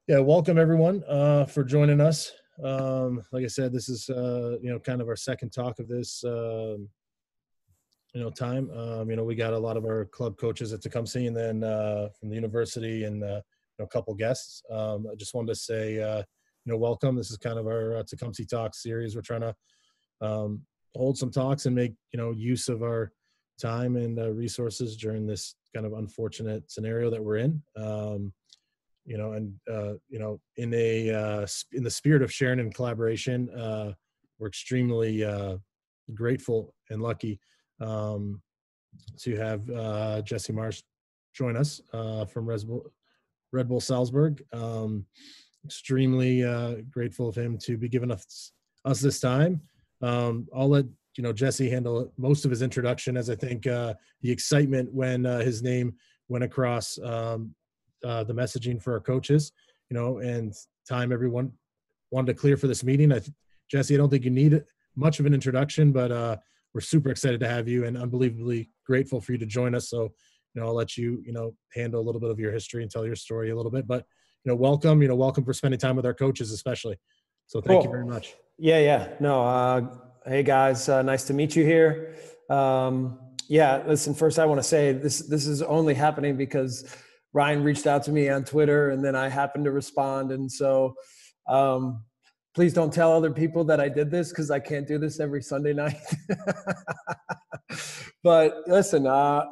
Yeah, welcome everyone for joining us. Like I said, this is kind of our second talk of this time. We got a lot of our club coaches at Tecumseh, and then from the university, and a couple guests. I just wanted to say, welcome. This is kind of our Tecumseh Talks series. We're trying to hold some talks and make use of our time and resources during this kind of unfortunate scenario that we're in. In the spirit of sharing and collaboration, we're extremely grateful and lucky to have Jesse Marsch join us from Red Bull Salzburg. Extremely grateful of him to be giving us this time. I'll let Jesse handle most of his introduction, as I think the excitement when his name went across the messaging for our coaches, and time everyone wanted to clear for this meeting. Jesse, I don't think you need much of an introduction, but we're super excited to have you and unbelievably grateful for you to join us. So, I'll let you, handle a little bit of your history and tell your story a little bit, but, welcome for spending time with our coaches, especially. So thank you very much. Yeah. No, hey guys, nice to meet you here. Listen, first I want to say this is only happening because Ryan reached out to me on Twitter and then I happened to respond. And so, please don't tell other people that I did this because I can't do this every Sunday night. But listen,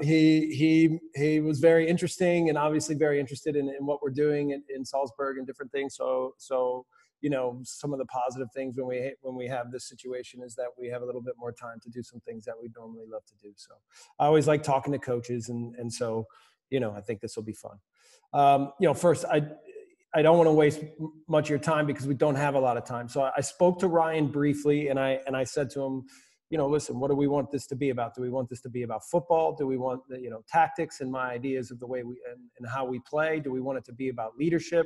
he was very interesting and obviously very interested in what we're doing in Salzburg and different things. So some of the positive things when we have this situation is that we have a little bit more time to do some things that we normally love to do. So I always like talking to coaches, and so I think this will be fun. First I don't want to waste much of your time because we don't have a lot of time. So I spoke to Ryan briefly and I said to him, listen, what do we want this to be about? Do we want this to be about football? Do we want tactics and my ideas of the way and how we play? Do we want it to be about leadership?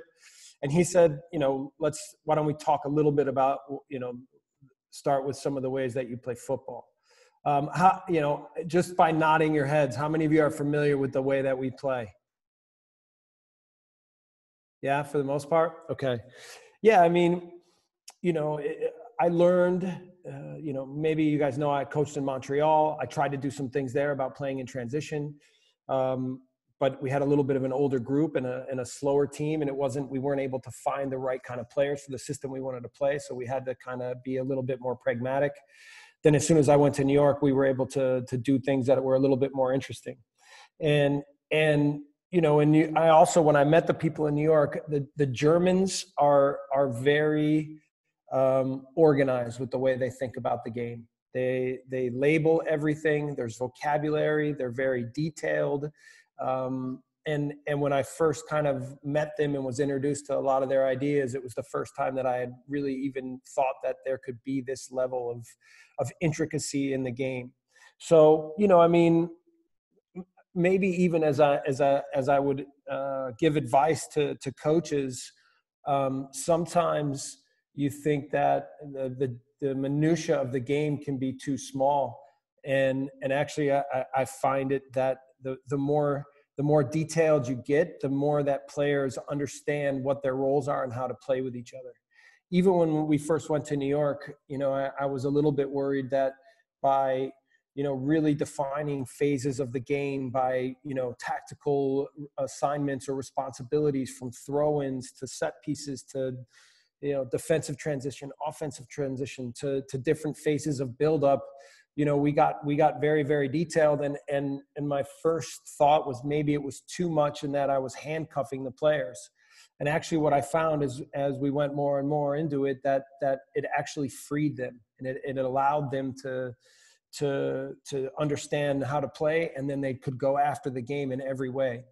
And he said, why don't we talk a little bit about, start with some of the ways that you play football. Just by nodding your heads, how many of you are familiar with the way that we play? Yeah, for the most part? Okay. Yeah, I mean, I learned, maybe you guys know I coached in Montreal. I tried to do some things there about playing in transition. But we had a little bit of an older group and a slower team, and we weren't able to find the right kind of players for the system we wanted to play. So we had to kind of be a little bit more pragmatic. Then as soon as I went to New York, we were able to do things that were a little bit more interesting. And I also, when I met the people in New York, the Germans are very organized with the way they think about the game. They label everything. There's vocabulary. They're very detailed. And when I first kind of met them and was introduced to a lot of their ideas, it was the first time that I had really even thought that there could be this level of intricacy in the game. So, maybe even as I would give advice to coaches, sometimes you think that the minutia of the game can be too small, and actually I find it that the more detailed you get, the more that players understand what their roles are and how to play with each other. Even when we first went to New York, I was a little bit worried that by really defining phases of the game by, tactical assignments or responsibilities from throw-ins to set pieces to, defensive transition, offensive transition to different phases of buildup. We got very, very detailed. And my first thought was maybe it was too much and that I was handcuffing the players. And actually what I found is as we went more and more into it, that it actually freed them and it allowed them to understand how to play, and then they could go after the game in every way.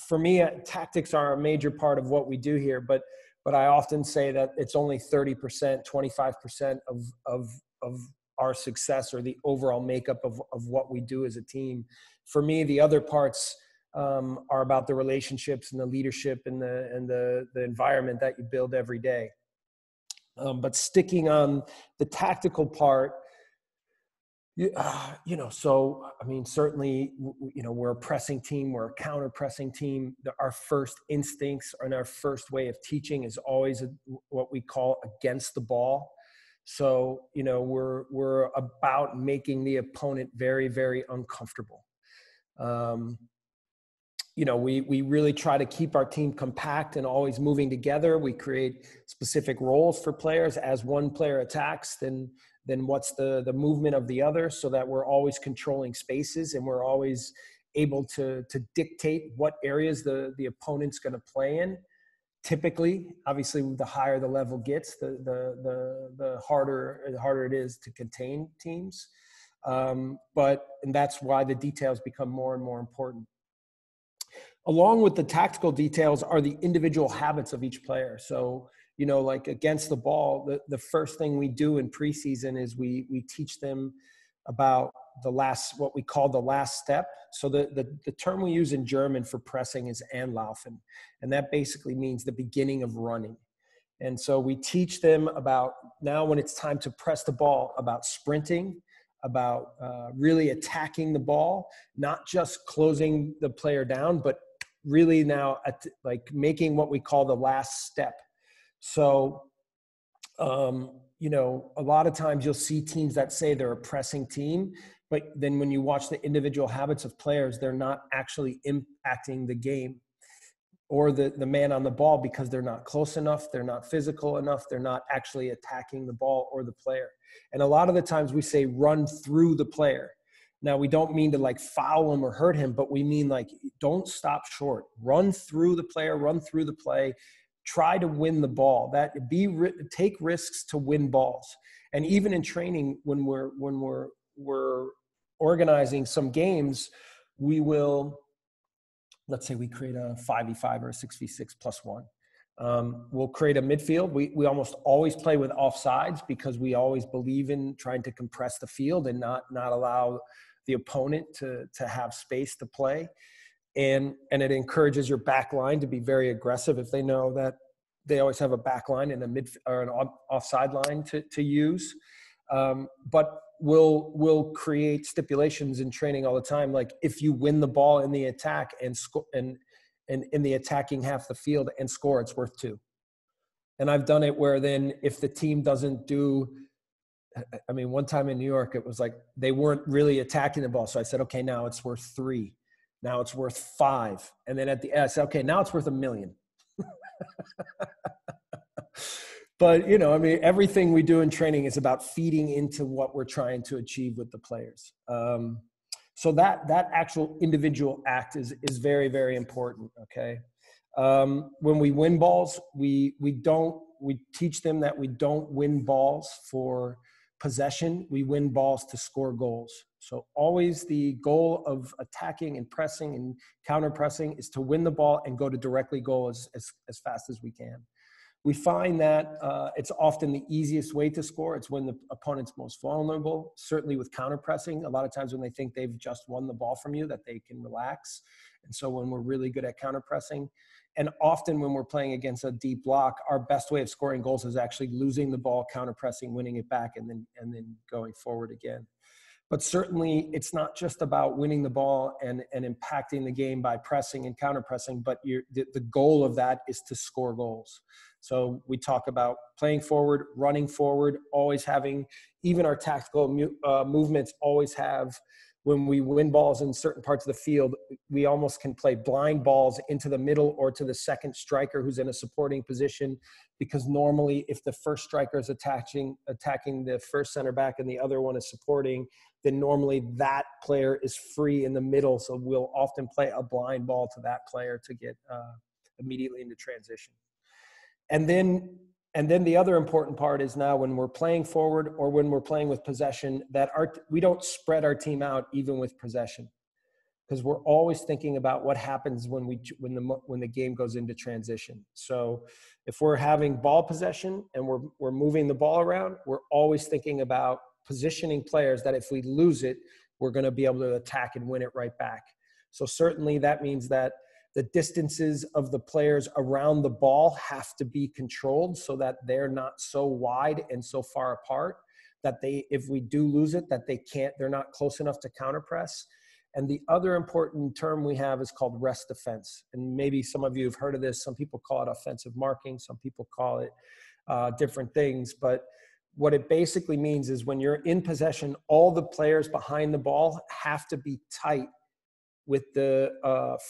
For me, tactics are a major part of what we do here, but I often say that it's only 30%, 25% of our success or the overall makeup of what we do as a team. For me, the other parts are about the relationships and the leadership and the environment that you build every day. But sticking on the tactical part, So, I mean, certainly, we're a pressing team, we're a counter pressing team. Our first instincts and our first way of teaching is always what we call against the ball. So, we're about making the opponent very, very uncomfortable. We really try to keep our team compact and always moving together. We create specific roles for players. As one player attacks, then what's the movement of the other, so that we're always controlling spaces and we're always able to dictate what areas the opponent's going to play in. Typically, obviously, the higher the level gets, the harder it is to contain teams. And that's why the details become more and more important. Along with the tactical details are the individual habits of each player. So, like against the ball, the first thing we do in preseason is we teach them about what we call the last step. So the term we use in German for pressing is Anlaufen. And that basically means the beginning of running. And so we teach them about, now when it's time to press the ball, about sprinting, about really attacking the ball, not just closing the player down, but really now like making what we call the last step. So, a lot of times you'll see teams that say they're a pressing team, but then when you watch the individual habits of players, they're not actually impacting the game or the man on the ball, because they're not close enough, they're not physical enough, they're not actually attacking the ball or the player. And a lot of the times we say run through the player. Now, we don't mean to like foul him or hurt him, but we mean like don't stop short. Run through the player, run through the play. Try to win the ball. Take risks to win balls. And even in training, when we're organizing some games, we will, let's say we create a 5v5 or a 6v6 plus one. We'll create a midfield. We almost always play with offsides, because we always believe in trying to compress the field and not allow the opponent to have space to play. And it encourages your back line to be very aggressive if they know that they always have a back line and a mid or an offside line to use. But we'll create stipulations in training all the time. Like if you win the ball in the attack and in the attacking half of the field and score, it's worth 2. And I've done it where then if the team doesn't do, I mean, one time in New York, it was like they weren't really attacking the ball. So I said, okay, now it's worth 3. Now it's worth 5. And then at the end, I said, okay, now it's worth $1 million. But, I mean, everything we do in training is about feeding into what we're trying to achieve with the players. So that actual individual act is very, very important. Okay. When we win balls, we teach them that we don't win balls for possession. We win balls to score goals. So always the goal of attacking and pressing and counter pressing is to win the ball and go to directly goal as fast as we can. We find that it's often the easiest way to score. It's when the opponent's most vulnerable, certainly with counter pressing. A lot of times when they think they've just won the ball from you, that they can relax. And so when we're really good at counter pressing, and often when we're playing against a deep block, our best way of scoring goals is actually losing the ball, counter pressing, winning it back, and then going forward again. But certainly it's not just about winning the ball and impacting the game by pressing and counter pressing, but the goal of that is to score goals. So we talk about playing forward, running forward, always having, even our tactical movements always have, when we win balls in certain parts of the field, we almost can play blind balls into the middle or to the second striker who's in a supporting position, because normally if the first striker is attacking the first center back and the other one is supporting, then normally that player is free in the middle. So we'll often play a blind ball to that player to get immediately into transition. And then the other important part is now when we're playing forward or when we're playing with possession, that we don't spread our team out even with possession, because we're always thinking about what happens when the game goes into transition. So if we're having ball possession and we're moving the ball around, we're always thinking about positioning players that if we lose it, we're going to be able to attack and win it right back. So certainly that means that the distances of the players around the ball have to be controlled so that they're not so wide and so far apart. that if we do lose it, that they're not close enough to counter press. And the other important term we have is called rest defense. And maybe some of you have heard of this. Some people call it offensive marking. Some people call it different things. But what it basically means is when you're in possession, all the players behind the ball have to be tight with the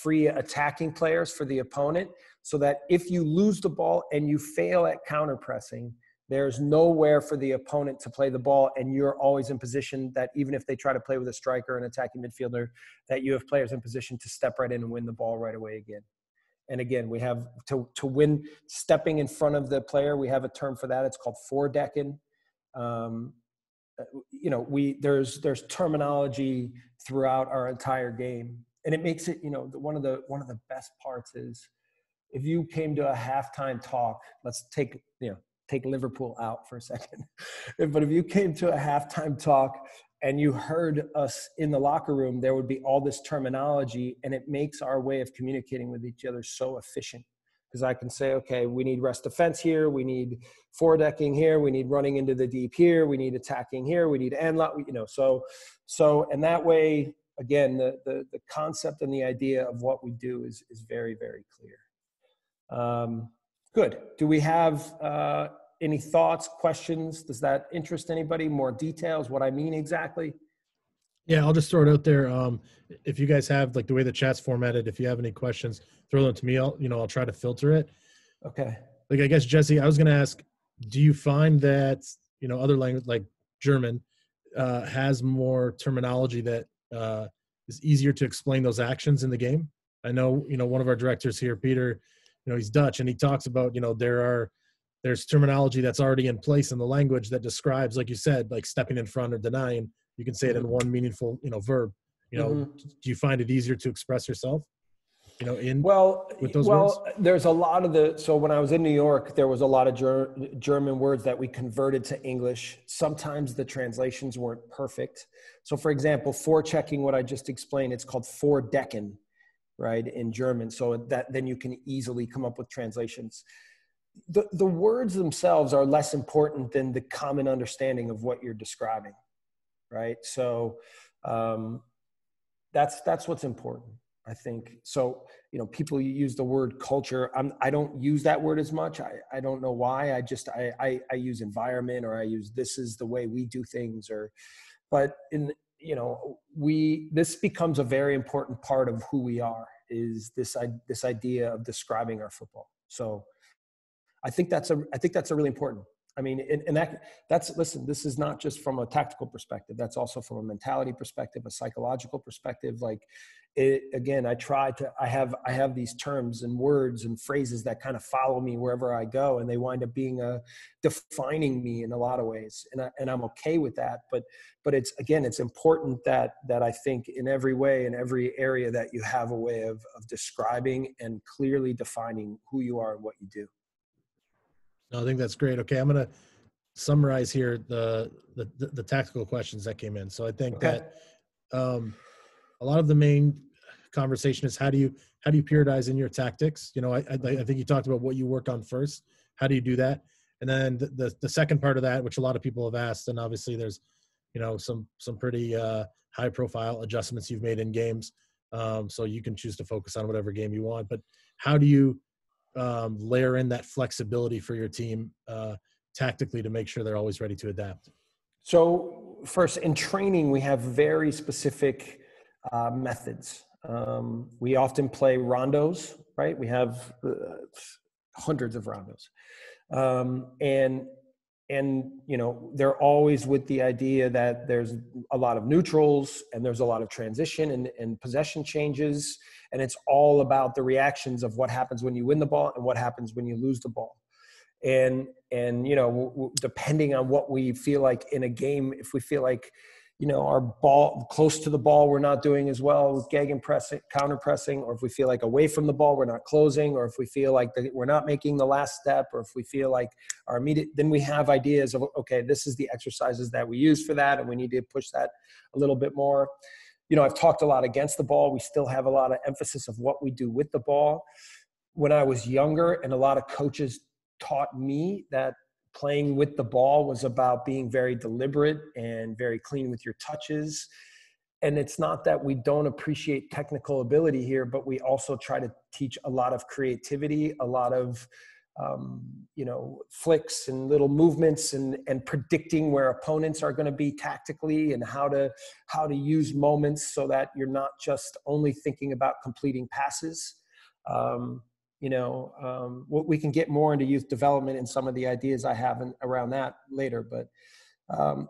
free attacking players for the opponent, so that if you lose the ball and you fail at counter pressing, there's nowhere for the opponent to play the ball, and you're always in position that even if they try to play with a striker, an attacking midfielder, that you have players in position to step right in and win the ball right away again. And again, we have to win stepping in front of the player. We have a term for that. It's called four-decking. There's terminology throughout our entire game, and it makes it, one of the best parts is if you came to a halftime talk, let's take Liverpool out for a second. But if you came to a halftime talk and you heard us in the locker room, there would be all this terminology, and it makes our way of communicating with each other so efficient. Because I can say, okay, we need rest defense here, we need four-decking here, we need running into the deep here, we need attacking here, we need end lot, and that way, again, the concept and the idea of what we do is very, very clear. Good. Do we have any thoughts, questions? Does that interest anybody? More details, what I mean exactly? Yeah, I'll just throw it out there. If you guys have, like, the way the chat's formatted, if you have any questions, throw them to me. I'll try to filter it. Okay. Like, I guess, Jesse, I was going to ask, do you find that, other language like German has more terminology that is easier to explain those actions in the game? I know, one of our directors here, Peter, he's Dutch, and he talks about, there's terminology that's already in place in the language that describes, like you said, like stepping in front or denying. You can say it in one meaningful, verb. Do you find it easier to express yourself, with those words? There's a lot of so when I was in New York, there was a lot of German words that we converted to English. Sometimes the translations weren't perfect. So for example, forechecking, what I just explained, it's called four-decken, right, in German. So that then you can easily come up with translations. The words themselves are less important than the common understanding of what you're describing, right? So that's what's important, I think. So, people use the word culture. I don't use that word as much. I don't know why. I use environment, or I use this is the way we do things, but this becomes a very important part of who we are, is this idea of describing our football. So I think that's a really important. I mean, listen, this is not just from a tactical perspective. That's also from a mentality perspective, a psychological perspective. Like, again, I have these terms and words and phrases that kind of follow me wherever I go, and they wind up being defining me in a lot of ways. And I'm okay with that. But it's important that I think in every way, in every area, that you have a way of describing and clearly defining who you are and what you do. No, I think that's great. Okay, I'm going to summarize here the tactical questions that came in. So I think that a lot of the main conversation is how do you periodize in your tactics? I think you talked about what you work on first. How do you do that? And then the second part of that, which a lot of people have asked, and obviously there's some pretty high profile adjustments you've made in games. So you can choose to focus on whatever game you want. But how do you layer in that flexibility for your team tactically to make sure they're always ready to adapt? So first, in training, we have very specific methods. We often play rondos, right? We have hundreds of rondos. And they're always with the idea that there's a lot of neutrals and there's a lot of transition and possession changes. And it's all about the reactions of what happens when you win the ball and what happens when you lose the ball. And depending on what we feel like in a game, if we feel like, our ball close to the ball, we're not doing as well with gegenpressing, counter pressing, or if we feel like away from the ball, we're not closing, or if we feel like we're not making the last step, or if we feel like our immediate, then we have ideas of, okay, this is the exercises that we use for that, and we need to push that a little bit more. I've talked a lot against the ball. We still have a lot of emphasis of what we do with the ball. When I was younger, and a lot of coaches taught me that playing with the ball was about being very deliberate and very clean with your touches. And it's not that we don't appreciate technical ability here, but we also try to teach a lot of creativity, a lot of, flicks and little movements and predicting where opponents are going to be tactically, and how to use moments so that you're not just only thinking about completing passes. We can get more into youth development and some of the ideas I have around that later, but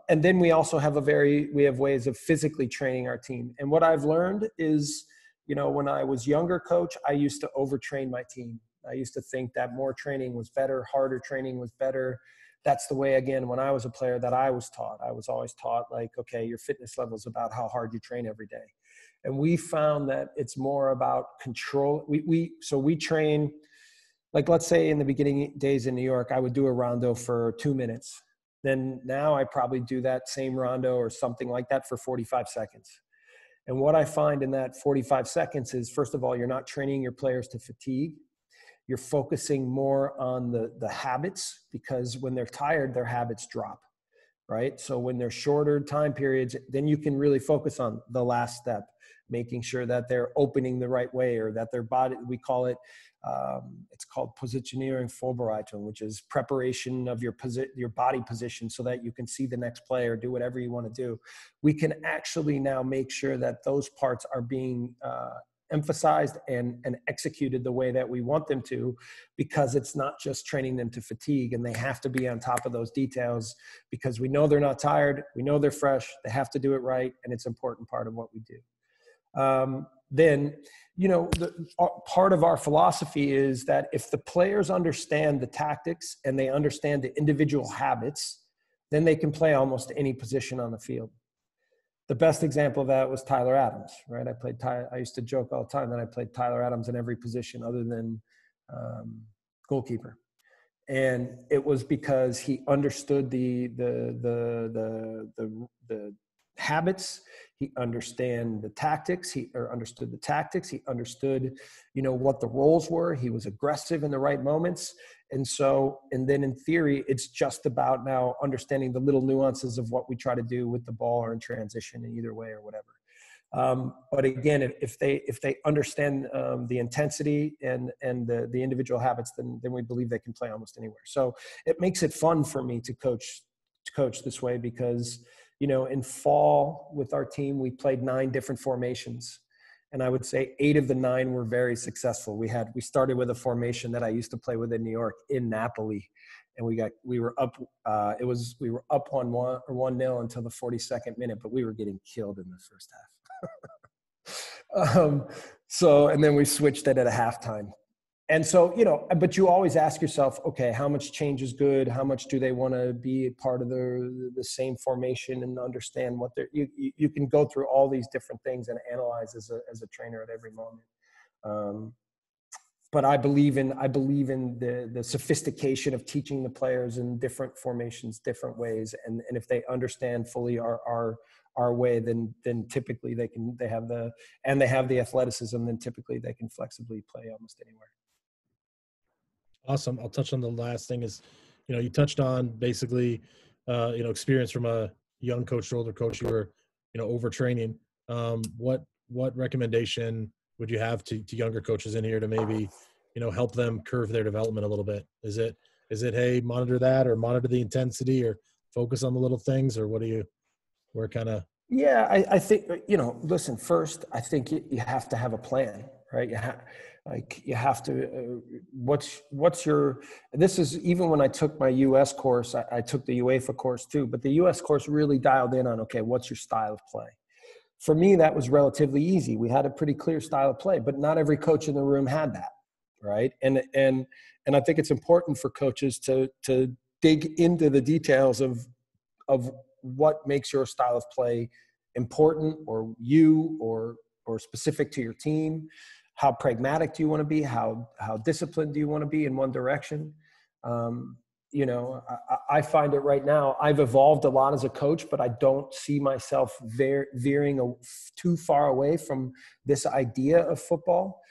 and then we also have we have ways of physically training our team. And what I've learned is, when I was younger coach, I used to overtrain my team. I used to think that more training was better, harder training was better. That's the way, again, when I was a player, that I was taught. I was always taught, like, okay, your fitness level is about how hard you train every day. And we found that it's more about control. So we train, like, let's say in the beginning days in New York, I would do a rondo for 2 minutes. Then now I probably do that same rondo or something like that for 45 seconds. And what I find in that 45 seconds is, first of all, you're not training your players to fatigue. You're focusing more on the habits, because when they're tired, their habits drop, right? So when they're shorter time periods, then you can really focus on the last step, making sure that they're opening the right way, or that their body, we call it, it's called Positionierung Vorbereitung, which is preparation of your body position so that you can see the next play or do whatever you want to do. We can actually now make sure that those parts are being emphasized and executed the way that we want them to, because it's not just training them to fatigue, and they have to be on top of those details, because we know they're not tired, we know they're fresh, they have to do it right, and it's an important part of what we do. Then, part of our philosophy is that if the players understand the tactics and they understand the individual habits, then they can play almost any position on the field. The best example of that was Tyler Adams, right? I used to joke all the time that I played Tyler Adams in every position other than goalkeeper. And it was because he understood the habits. He understood the tactics. He understood, what the roles were. He was aggressive in the right moments. And then in theory, it's just about now understanding the little nuances of what we try to do with the ball or in transition in either way or whatever. But again, if they understand the intensity and the individual habits, then we believe they can play almost anywhere. So it makes it fun for me to coach this way, because in fall with our team, we played 9 different formations. And I would say 8 of the 9 were very successful. We started with a formation that I used to play with in New York, in Napoli. And we were up 1-0 until the 42nd minute, but we were getting killed in the first half. And then we switched it at a halftime. And so, but you always ask yourself, okay, how much change is good? How much do they want to be a part of the same formation and understand what you can go through all these different things and analyze as a trainer at every moment. But I believe in the sophistication of teaching the players in different formations, different ways. And if they understand fully our way, then typically they have the athleticism, then typically they can flexibly play almost anywhere. Awesome. I'll touch on the last thing is, you touched on basically, experience from a young coach to older coach. You were, overtraining. What recommendation would you have to younger coaches in here to maybe, help them curve their development a little bit? Is it, hey, monitor that, or monitor the intensity, or focus on the little things, or Yeah, I think, listen, first, I think you have to have a plan, right? You have to, this is, even when I took my US course, I took the UEFA course too, but the US course really dialed in on, okay, what's your style of play? For me, that was relatively easy. We had a pretty clear style of play, but not every coach in the room had that, right? And I think it's important for coaches to dig into the details of what makes your style of play important, or specific to your team. How pragmatic do you want to be? How disciplined do you want to be in one direction? I find it right now, I've evolved a lot as a coach, but I don't see myself veering too far away from this idea of football.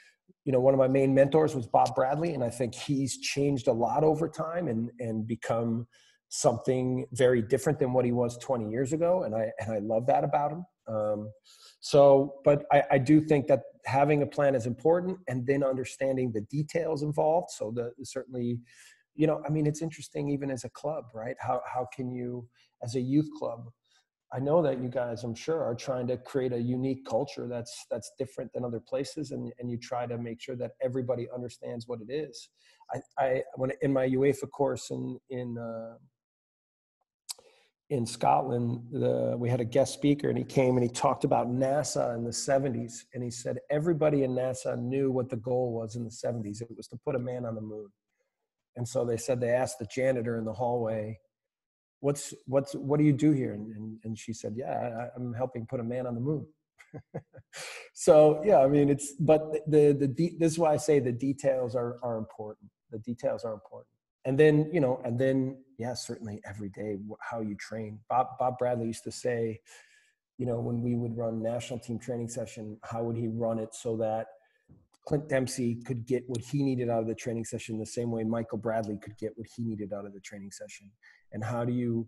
One of my main mentors was Bob Bradley, and I think he's changed a lot over time and become something very different than what he was 20 years ago. And I love that about him. But I do think that having a plan is important, and then understanding the details involved. So certainly, it's interesting even as a club, right? How can you, as a youth club, I know that you guys, I'm sure, are trying to create a unique culture that's different than other places, and you try to make sure that everybody understands what it is. When in my UEFA course in Scotland, we had a guest speaker, and he came and he talked about NASA in the 70s, and he said everybody in NASA knew what the goal was in the 70s. It was to put a man on the moon. And so they asked the janitor in the hallway, what do you do here? And she said, I'm helping put a man on the moon. So yeah, this is why I say the details are important. The details are important. And then, certainly every day, how you train. Bob Bradley used to say, when we would run national team training session, how would he run it so that Clint Dempsey could get what he needed out of the training session the same way Michael Bradley could get what he needed out of the training session? And how do you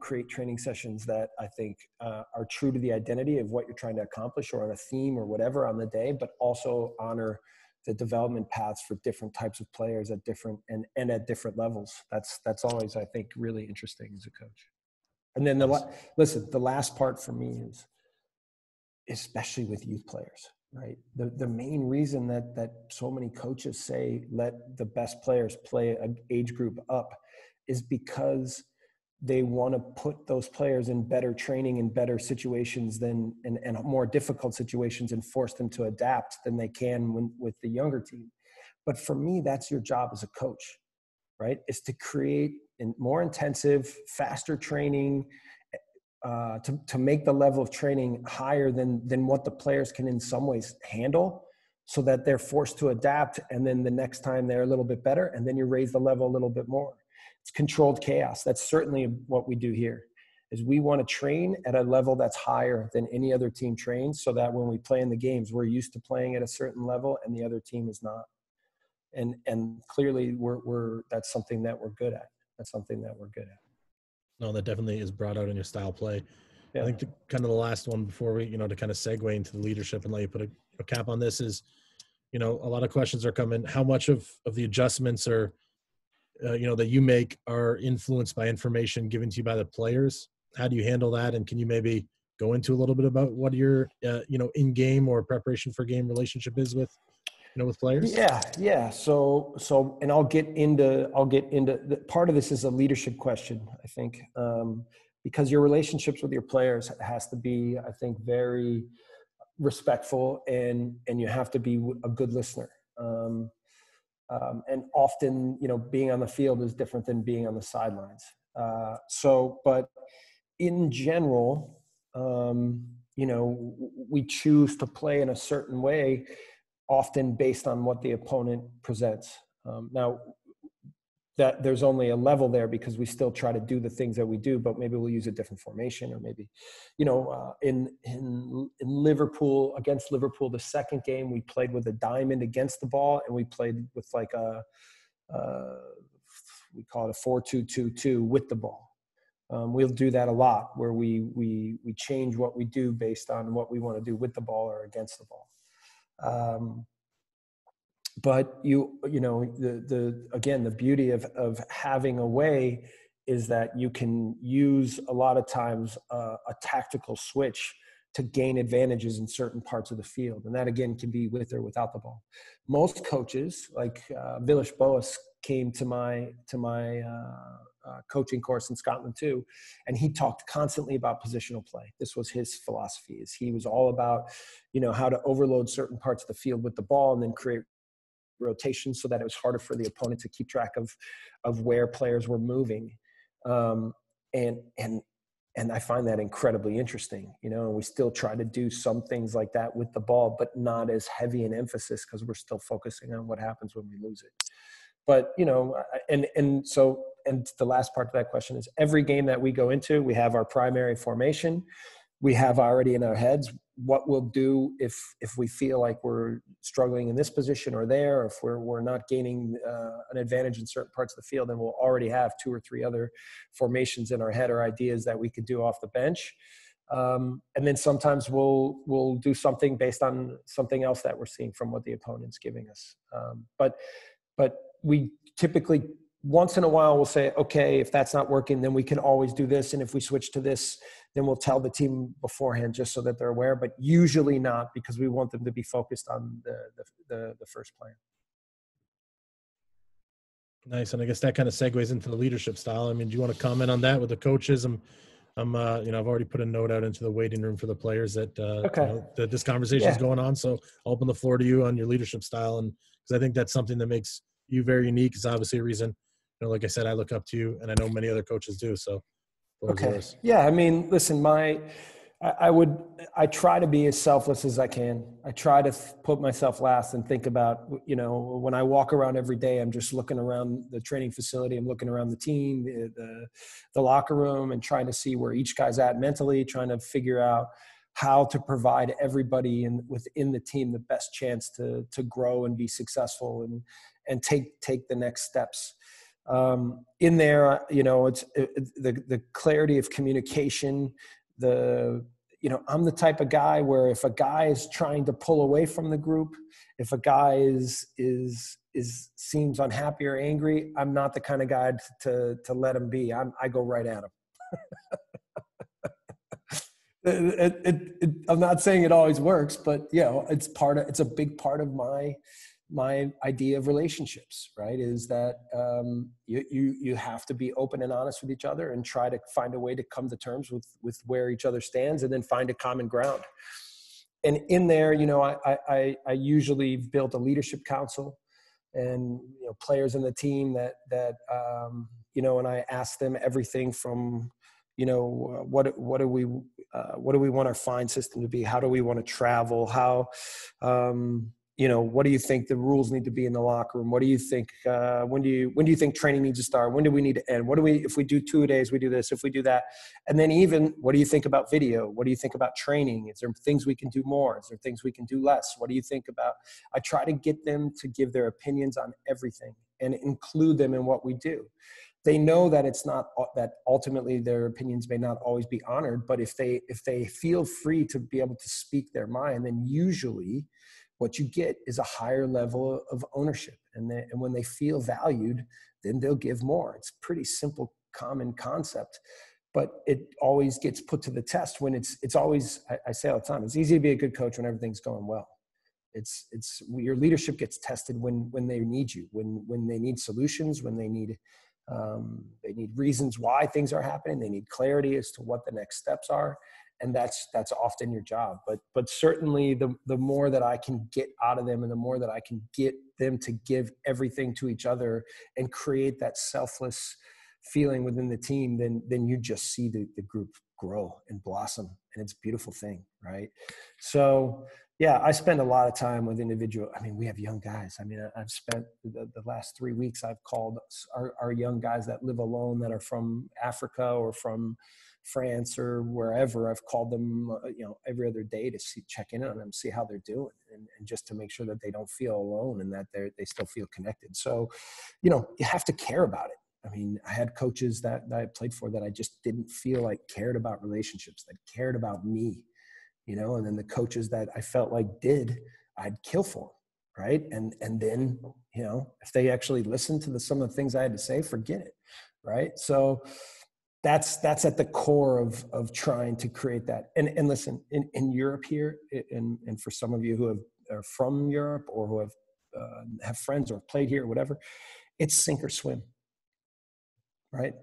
create training sessions that I think are true to the identity of what you're trying to accomplish, or on a theme or whatever on the day, but also honor the development paths for different types of players at different and at different levels. That's always, I think, really interesting as a coach. And then the last part for me is, especially with youth players, right? The main reason that so many coaches say let the best players play an age group up is because they want to put those players in better training and better situations and more difficult situations, and force them to adapt than they can with the younger team. But for me, that's your job as a coach, right? Is to create more intensive, faster training, to make the level of training higher than what the players can in some ways handle, so that they're forced to adapt. And then the next time they're a little bit better, and then you raise the level a little bit more. It's controlled chaos. That's certainly what we do here, is we want to train at a level that's higher than any other team trains, so that when we play in the games, we're used to playing at a certain level and the other team is not. And clearly that's something that we're good at. No, that definitely is brought out in your style play. Yeah. I think kind of the last one before we, to kind of segue into the leadership and let you put a cap on this is, a lot of questions are coming. How much of the adjustments are, that you make are influenced by information given to you by the players? How do you handle that? And can you maybe go into a little bit about what your, in-game or preparation for game relationship is with players? Yeah. So, and I'll get into part of this is a leadership question, I think, because your relationships with your players has to be, I think, very respectful, and you have to be a good listener. And often, being on the field is different than being on the sidelines. But in general, we choose to play in a certain way, often based on what the opponent presents. Now, that there's only a level there, because we still try to do the things that we do, but maybe we'll use a different formation, or maybe, in Liverpool, against Liverpool, the second game, we played with a diamond against the ball, and we played with like we call it a 4-2-2-2 with the ball. We'll do that a lot, where we change what we do based on what we want to do with the ball or against the ball. But the beauty of having a way is that you can use a lot of times a tactical switch to gain advantages in certain parts of the field. And that, again, can be with or without the ball. Most coaches, like Villas Boas, came to my coaching course in Scotland too, and he talked constantly about positional play. This was his philosophy. He was all about, how to overload certain parts of the field with the ball, and then create rotation so that it was harder for the opponent to keep track of where players were moving. And I find that incredibly interesting, and we still try to do some things like that with the ball, but not as heavy an emphasis, because we're still focusing on what happens when we lose it. But, and the last part of that question is, every game that we go into, we have our primary formation. We have already in our heads what we'll do if we feel like we're struggling in this position or there, or if we're not gaining an advantage in certain parts of the field, then we'll already have 2 or 3 other formations in our head or ideas that we could do off the bench. And then sometimes we'll do something based on something else that we're seeing from what the opponent's giving us. But we typically, once in a while, we'll say, okay, if that's not working, then we can always do this. And if we switch to this, then we'll tell the team beforehand just so that they're aware, but usually not, because we want them to be focused on the first plan. Nice. And I guess that kind of segues into the leadership style. I mean, do you want to comment on that with the coaches? I'm I've already put a note out into the waiting room for the players that, that this conversation is going on. So I'll open the floor to you on your leadership style. And because I think that's something that makes you very unique. It's obviously a reason, like I said, I look up to you, and I know many other coaches do. So floor is yours. Yeah. I mean, listen, I try to be as selfless as I can. I try to put myself last and think about, when I walk around every day, I'm just looking around the training facility. I'm looking around the team, the locker room, and trying to see where each guy's at mentally, trying to figure out how to provide everybody within the team the best chance to grow and be successful and take the next steps. In there, it's the clarity of communication. I'm the type of guy where if a guy is trying to pull away from the group, if a guy seems unhappy or angry, I'm not the kind of guy to let him be. I go right at him. I'm not saying it always works, but it's a big part of my idea of relationships, right? Is that you have to be open and honest with each other and try to find a way to come to terms with where each other stands, and then find a common ground. And in there, I usually built a leadership council, and players in the team that and I asked them everything from what do we want our fine system to be? How do we want to travel? How what do you think the rules need to be in the locker room? What do you think? When do you think training needs to start? When do we need to end? If we do 2 days, we do this. If we do that, and then even what do you think about video? What do you think about training? Is there things we can do more? Is there things we can do less? What do you think about? I try to get them to give their opinions on everything and include them in what we do. They know that it's not that ultimately their opinions may not always be honored, but if they feel free to be able to speak their mind, then usually what you get is a higher level of ownership. And when they feel valued, then they'll give more. It's a pretty simple, common concept, but it always gets put to the test when it's always, I say all the time, it's easy to be a good coach when everything's going well. It's your leadership gets tested when they need you, when they need solutions, when they need reasons why things are happening. They need clarity as to what the next steps are. And that's often your job. But certainly the more that I can get out of them, and the more that I can get them to give everything to each other and create that selfless feeling within the team, then you just see the group grow and blossom. And it's a beautiful thing, right? So yeah, I spend a lot of time with individual. I mean, we have young guys. I mean, I've spent the last 3 weeks, I've called our young guys that live alone, that are from Africa or from France or wherever. I've called them, every other day to check in on them, see how they're doing, and just to make sure that they don't feel alone and that they still feel connected. So, you have to care about it. I mean, I had coaches that I played for that I just didn't feel like cared about relationships, that cared about me, and then the coaches that I felt like I'd kill for them, right? And then, if they actually listened to some of the things I had to say, forget it, right? So that's at the core of trying to create that. And listen, in Europe here, and for some of you who are from Europe or who have friends or played here or whatever, it's sink or swim. Right?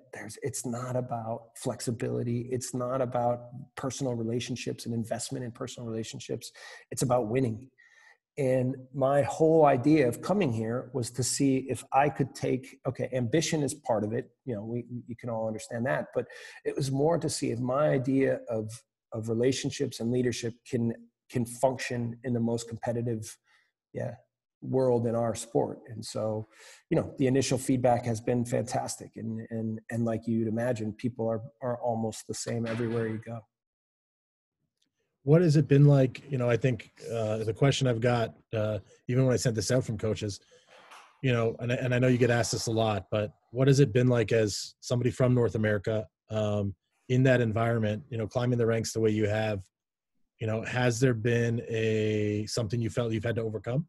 It's not about flexibility. It's not about personal relationships and investment in personal relationships. It's about winning. And my whole idea of coming here was to see if I could ambition is part of it. You can all understand that, but it was more to see if my idea of relationships and leadership can function in the most competitive, world in our sport. And so, the initial feedback has been fantastic. And like you'd imagine, people are almost the same everywhere you go. what has it been like? I think the question I've got, even when I sent this out from coaches, and I know you get asked this a lot, but what has it been like as somebody from North America, in that environment, climbing the ranks the way you have? Has there been something you felt you've had to overcome?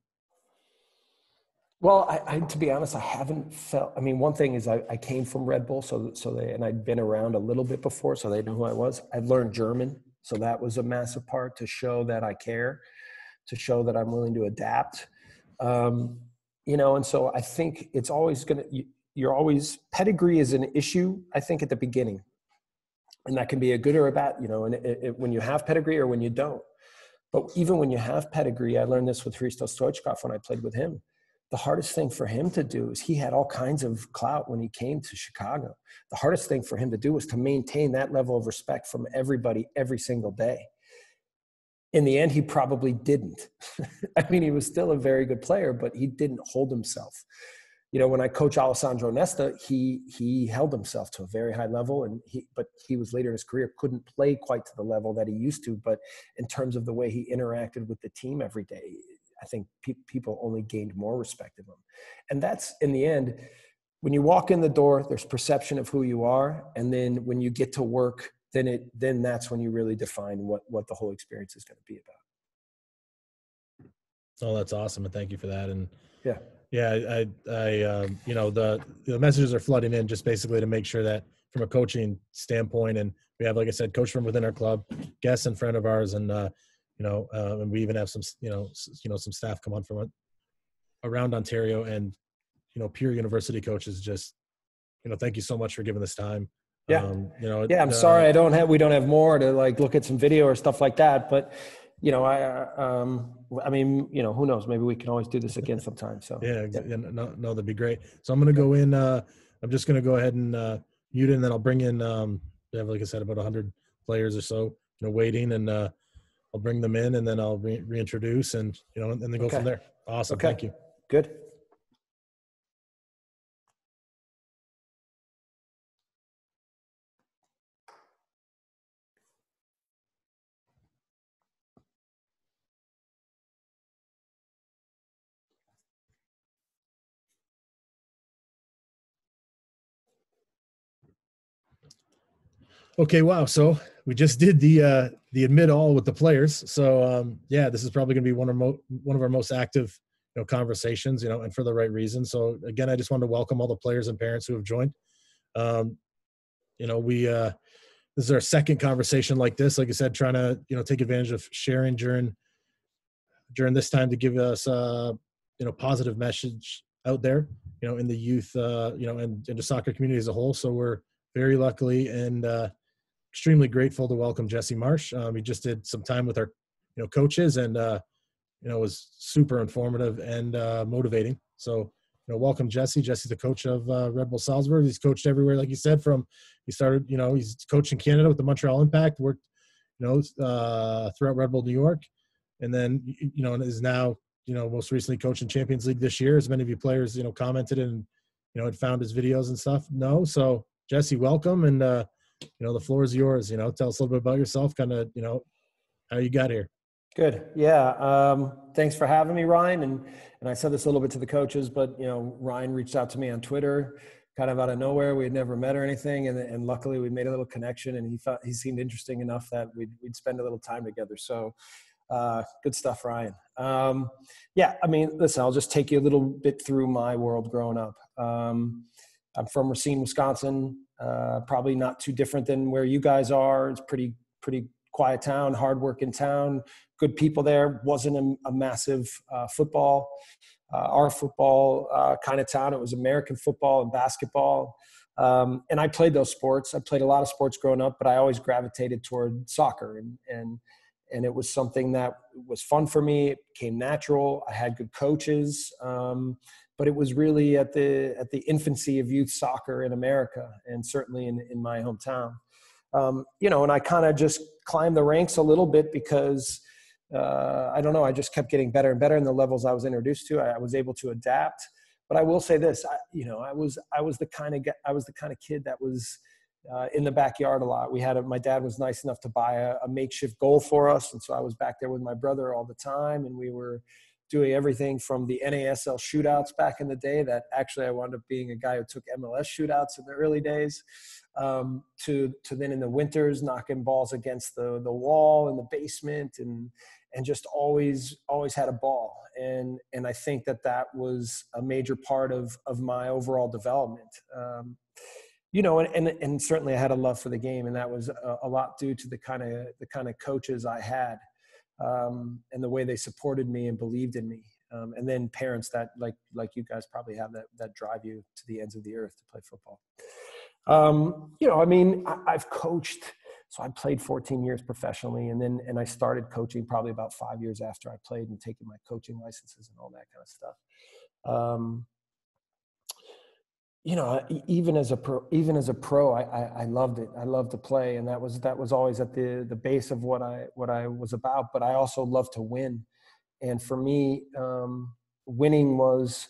Well, to be honest, I haven't felt. I mean, one thing is I came from Red Bull, and I'd been around a little bit before, so they know who I was. I've learned German, so that was a massive part to show that I care, to show that I'm willing to adapt. And so I think it's always pedigree is an issue, I think, at the beginning, and that can be a good or a bad. And when you have pedigree or when you don't. But even when you have pedigree, I learned this with Hristo Stoichkov when I played with him. The hardest thing for him to do is he had all kinds of clout when he came to Chicago. The hardest thing for him to do was to maintain that level of respect from everybody every single day. In the end, he probably didn't. I mean, he was still a very good player, but he didn't hold himself. When I coach Alessandro Nesta, he held himself to a very high level, but he was later in his career, couldn't play quite to the level that he used to. But in terms of the way he interacted with the team every day, I think people only gained more respect of him. And that's, in the end, when you walk in the door, there's perception of who you are. And then when you get to work, then that's when you really define what the whole experience is going to be about. Oh, that's awesome. And thank you for that. And yeah, the messages are flooding in just basically to make sure that from a coaching standpoint, and we have, like I said, coach from within our club, guests and friend of ours, and and we even have some some staff come on from around Ontario, and pure university coaches. Just thank you so much for giving this time. Yeah. I'm sorry we don't have more to look at some video or stuff like that, but I mean, who knows? Maybe we can always do this again sometime. So yeah. No, that'd be great. So I'm going to go in. I'm just going to go ahead and mute it, and then I'll bring in. We have, like I said, about 100 players or so, waiting, and I'll bring them in, and then I'll reintroduce, and and then go from there. Awesome. Okay. Thank you. Good. Okay, wow. So we just did the admit all with the players. So this is probably going to be one of our most active conversations, and for the right reason. So again, I just wanted to welcome all the players and parents who have joined. This is our second conversation like this. Like I said, trying to take advantage of sharing during this time to give us positive message out there, in the youth, and in the soccer community as a whole. So we're very lucky and extremely grateful to welcome Jesse Marsch. We just did some time with our, coaches, and it was super informative and motivating. So, welcome Jesse. Jesse's the coach of Red Bull Salzburg. He's coached everywhere, like you said. He started, he's coached in Canada with the Montreal Impact. Worked, throughout Red Bull New York, and then is now most recently coaching Champions League this year. As many of you players commented and had found his videos and stuff. So Jesse, welcome, and the floor is yours. Tell us a little bit about yourself, kind of how you got here. Good. Yeah. Thanks for having me, Ryan. And I said this a little bit to the coaches, but Ryan reached out to me on Twitter, kind of out of nowhere. We had never met or anything, and luckily we made a little connection, and he seemed interesting enough that we'd spend a little time together. So good stuff, Ryan. I mean, listen, I'll just take you a little bit through my world growing up. I'm from Racine, Wisconsin. Probably not too different than where you guys are. It's pretty quiet town, hardworking town, good people there. Wasn't a massive football kind of town. It was American football and basketball. And I played those sports. I played a lot of sports growing up, but I always gravitated toward soccer, and it was something that was fun for me. It came natural. I had good coaches. But it was really at the infancy of youth soccer in America, and certainly in my hometown. And I kind of just climbed the ranks a little bit because I don't know, I just kept getting better and better in the levels I was introduced to. I was able to adapt. But I will say this, I was the kind of kid that was in the backyard a lot. My dad was nice enough to buy a makeshift goal for us. And so I was back there with my brother all the time. And we were doing everything from the NASL shootouts back in the day that actually I wound up being a guy who took MLS shootouts in the early days, to then in the winters, knocking balls against the wall in the basement and just always had a ball. And I think that was a major part of my overall development. And certainly I had a love for the game, and that was a lot due to the kind of coaches I had, and the way they supported me and believed in me. And then parents that like you guys probably have that drive you to the ends of the earth to play football. I've coached, so I played 14 years professionally, and I started coaching probably about 5 years after I played and taking my coaching licenses and all that kind of stuff. Even as a pro, I loved it. I loved to play, and that was always at the base of what I was about. But I also love to win, and for me, winning was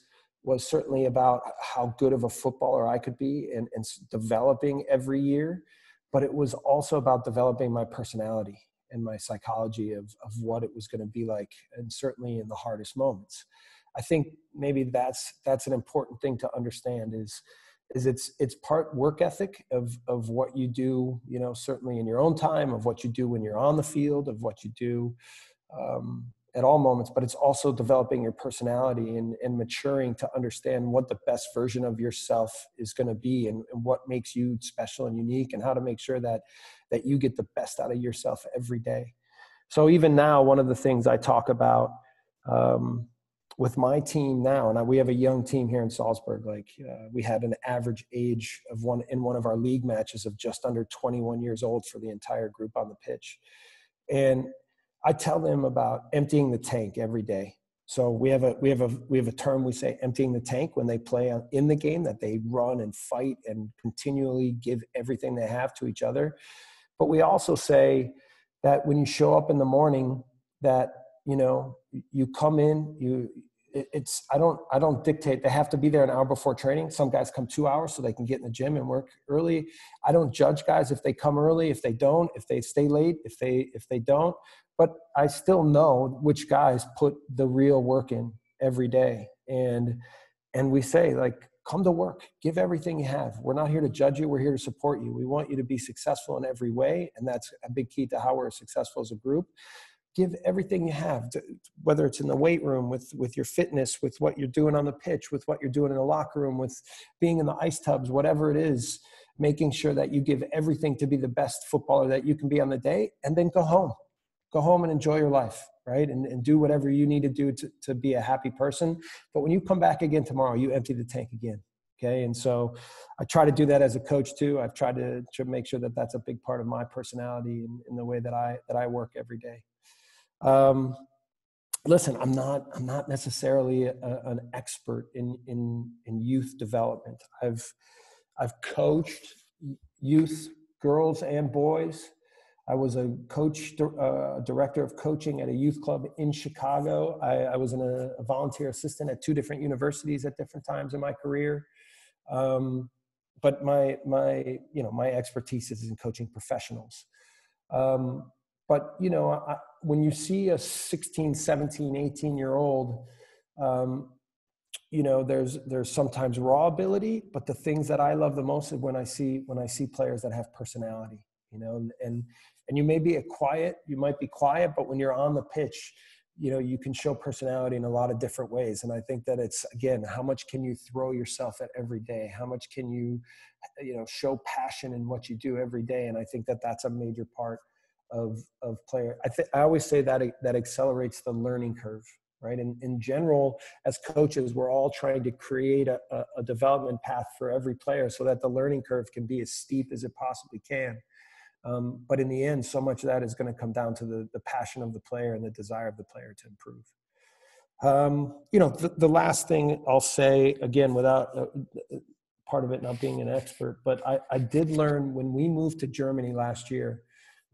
certainly about how good of a footballer I could be and developing every year. But it was also about developing my personality and my psychology of what it was going to be like, and certainly in the hardest moments. I think maybe that's an important thing to understand is it's part work ethic of what you do, certainly in your own time, of what you do when you're on the field, of what you do at all moments, but it's also developing your personality and maturing to understand what the best version of yourself is going to be, and what makes you special and unique, and how to make sure that you get the best out of yourself every day. So even now, one of the things I talk about with my team now, and we have a young team here in Salzburg, we had an average age in one of our league matches of just under 21 years old for the entire group on the pitch. And I tell them about emptying the tank every day. So we have a term, we say emptying the tank when they play in the game, that they run and fight and continually give everything they have to each other. But we also say that when you show up in the morning, that you come in, I don't dictate. They have to be there an hour before training. Some guys come 2 hours so they can get in the gym and work early. I don't judge guys if they come early, if they don't, if they stay late, if they don't. But I still know which guys put the real work in every day. And we say, come to work, give everything you have. We're not here to judge you. We're here to support you. We want you to be successful in every way. And that's a big key to how we're successful as a group. Give everything you have, whether it's in the weight room, with your fitness, with what you're doing on the pitch, with what you're doing in the locker room, with being in the ice tubs, whatever it is, making sure that you give everything to be the best footballer that you can be on the day, and then go home. Go home and enjoy your life, right? And do whatever you need to do to be a happy person. But when you come back again tomorrow, you empty the tank again, okay? And so I try to do that as a coach too. I've tried to make sure that that's a big part of my personality in the way that I work every day. Listen, I'm not necessarily an expert in youth development. I've coached youth, girls and boys. I was a director of coaching at a youth club in Chicago. I was a volunteer assistant at 2 different universities at different times in my career. But my expertise is in coaching professionals. But, when you see a 16, 17, 18-year-old, there's sometimes raw ability, but the things that I love the most is when I see players that have personality, and you may be you might be quiet, but when you're on the pitch, you can show personality in a lot of different ways. And I think that it's, again, how much can you throw yourself at every day? How much can you, show passion in what you do every day? And I think that that's a major part of player. I always say that accelerates the learning curve, right? And in general, as coaches, we're all trying to create a development path for every player so that the learning curve can be as steep as it possibly can. But in the end, so much of that is going to come down to the passion of the player and the desire of the player to improve. The last thing I'll say, again, without part of it not being an expert, but I did learn when we moved to Germany last year.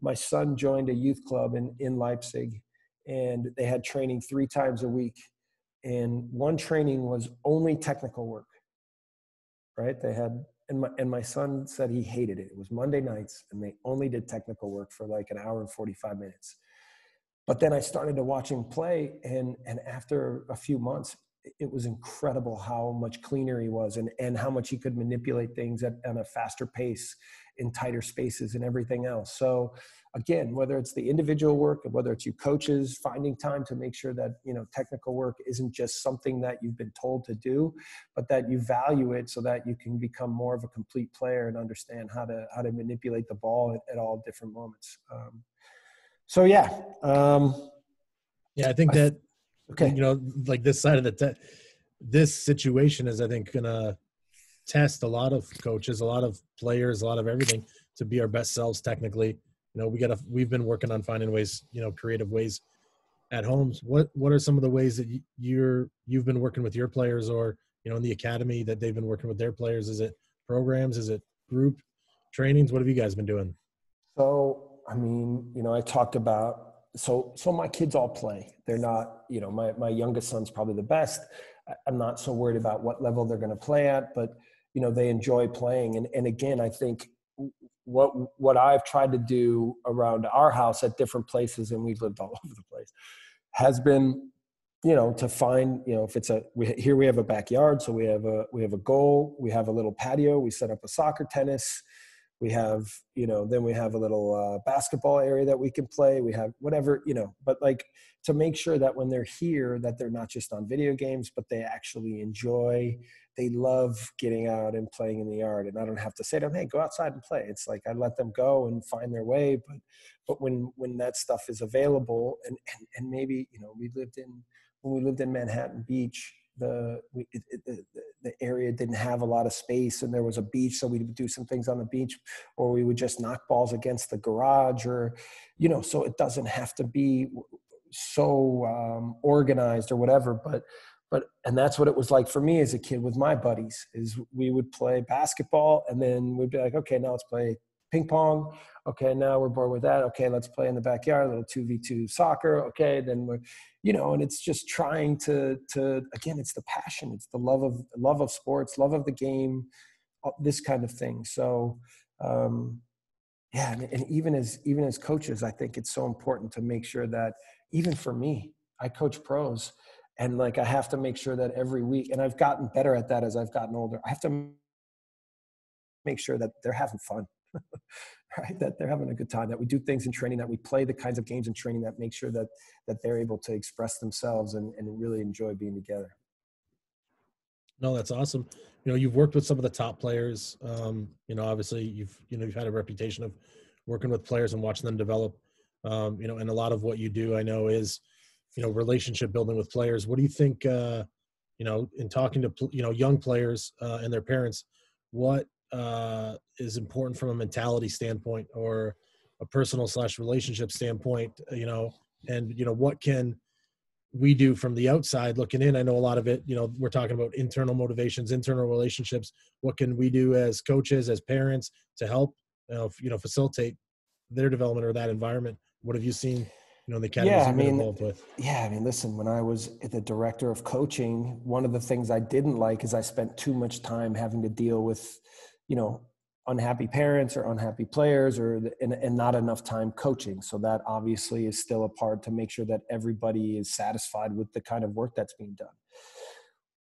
My son joined a youth club in Leipzig, and they had training 3 times a week. And one training was only technical work, right? and my son said he hated it. It was Monday nights, and they only did technical work for like an hour and 45 minutes. But then I started to watch him play, and after a few months, it was incredible how much cleaner he was, and how much he could manipulate things at a faster pace in tighter spaces and everything else. So again, whether it's the individual work or whether it's you coaches finding time to make sure that, you know, technical work isn't just something that you've been told to do, but that you value it so that you can become more of a complete player and understand how to manipulate the ball at all different moments. So yeah. Yeah, I think that, Okay. you know, like this side of this situation is, I think, going to test a lot of coaches, a lot of players, a lot of everything to be our best selves technically. You know, we've been working on finding ways, you know, creative ways at home. What are some of the ways that you've been working with your players, or, you know, in the academy that they've been working with their players? Is it programs? Is it group trainings? What have you guys been doing? So, I mean, you know, I talked about, so my kids all play. They're not, you know, my youngest son's probably the best. I'm not so worried about what level they're going to play at, but, you know, they enjoy playing. And again, I think what I've tried to do around our house at different places, and we've lived all over the place, has been, you know, to find, you know, if it's here we have a backyard, so we have a goal, we have a little patio, we set up a soccer, tennis, we have, you know, then we have a little basketball area that we can play, we have whatever, you know, but like to make sure that when they're here that they're not just on video games, but they actually enjoy, they love getting out and playing in the yard. And I don't have to say to them, hey, go outside and play. It's like I let them go and find their way. But when that stuff is available, and maybe, you know, when we lived in Manhattan Beach, the area didn't have a lot of space, and there was a beach, so we would do some things on the beach, or we would just knock balls against the garage, or, you know, so it doesn't have to be so organized or whatever. But and that's what it was like for me as a kid with my buddies, is we would play basketball, and then we'd be like, okay, now let's play ping pong. Okay, now we're bored with that. Okay, let's play in the backyard, a little 2v2 soccer. Okay, then we're, you know, and it's just trying to again, it's the passion, it's the love of sports, love of the game, this kind of thing. So yeah, and even as coaches, I think it's so important to make sure that, even for me, I coach pros, and like I have to make sure that every week, and I've gotten better at that as I've gotten older, I have to make sure that they're having fun. Right, that they're having a good time, that we do things in training, that we play the kinds of games in training that make sure that they're able to express themselves and really enjoy being together. No, that's awesome. You know, you've worked with some of the top players. You know, obviously you've had a reputation of working with players and watching them develop. You know, and a lot of what you do, I know, is, you know, relationship building with players. What do you think, you know, in talking to, you know, young players and their parents, what is important from a mentality standpoint or a personal / relationship standpoint, you know, and, you know, what can we do from the outside looking in? I know a lot of it, you know, we're talking about internal motivations, internal relationships. What can we do as coaches, as parents, to help, you know, facilitate their development or that environment? What have you seen, you know, in the academies you've been involved with? Yeah, I mean, listen, when I was the director of coaching, one of the things I didn't like is I spent too much time having to deal with, you know, unhappy parents or unhappy players, and not enough time coaching. So that obviously is still a part to make sure that everybody is satisfied with the kind of work that's being done.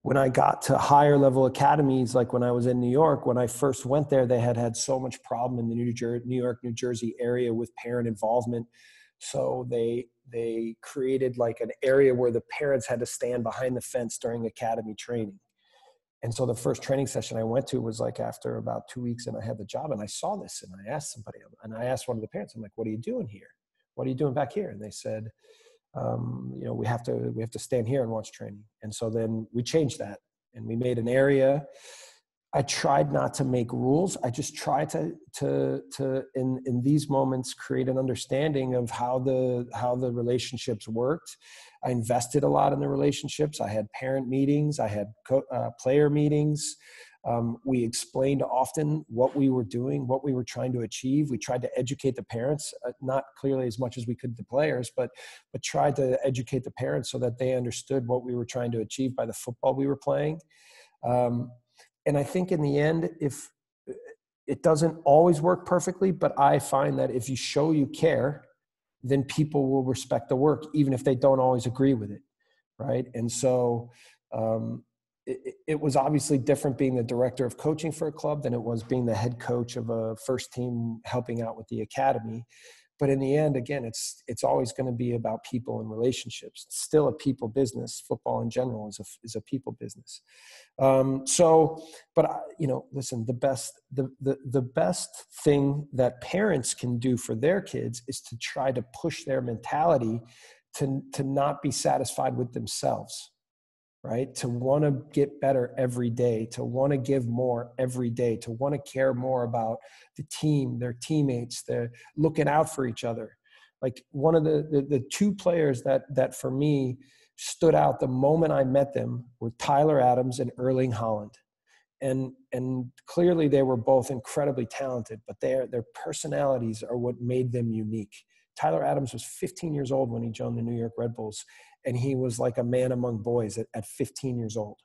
When I got to higher level academies, like when I was in New York, when I first went there, they had so much problem in the New York, New Jersey area with parent involvement. So they created like an area where the parents had to stand behind the fence during academy training. And so the first training session I went to was like after about 2 weeks, and I had the job, and I saw this, and I asked somebody, and I asked one of the parents, I'm like, what are you doing here? What are you doing back here? And they said, you know, we have to stand here and watch training. And so then we changed that, and we made an area. I tried not to make rules. I just tried to in these moments create an understanding of how the relationships worked. I invested a lot in the relationships. I had parent meetings. I had player meetings. We explained often what we were doing, what we were trying to achieve. We tried to educate the parents, not clearly as much as we could the players, but tried to educate the parents so that they understood what we were trying to achieve by the football we were playing. And I think in the end, if it doesn't always work perfectly, but I find that if you show you care, then people will respect the work, even if they don't always agree with it. Right. And so it was obviously different being the director of coaching for a club than it was being the head coach of a first team helping out with the academy. But in the end, again, it's always going to be about people and relationships. It's still a people business. Football in general is a people business. But listen, the best thing that parents can do for their kids is to try to push their mentality to not be satisfied with themselves. Right? To want to get better every day, to want to give more every day, to want to care more about the team, their teammates, they're looking out for each other. Like one of the two players that for me stood out the moment I met them were Tyler Adams and Erling Haaland. And clearly they were both incredibly talented, but their personalities are what made them unique. Tyler Adams was 15 years old when he joined the New York Red Bulls, and he was like a man among boys at 15 years old.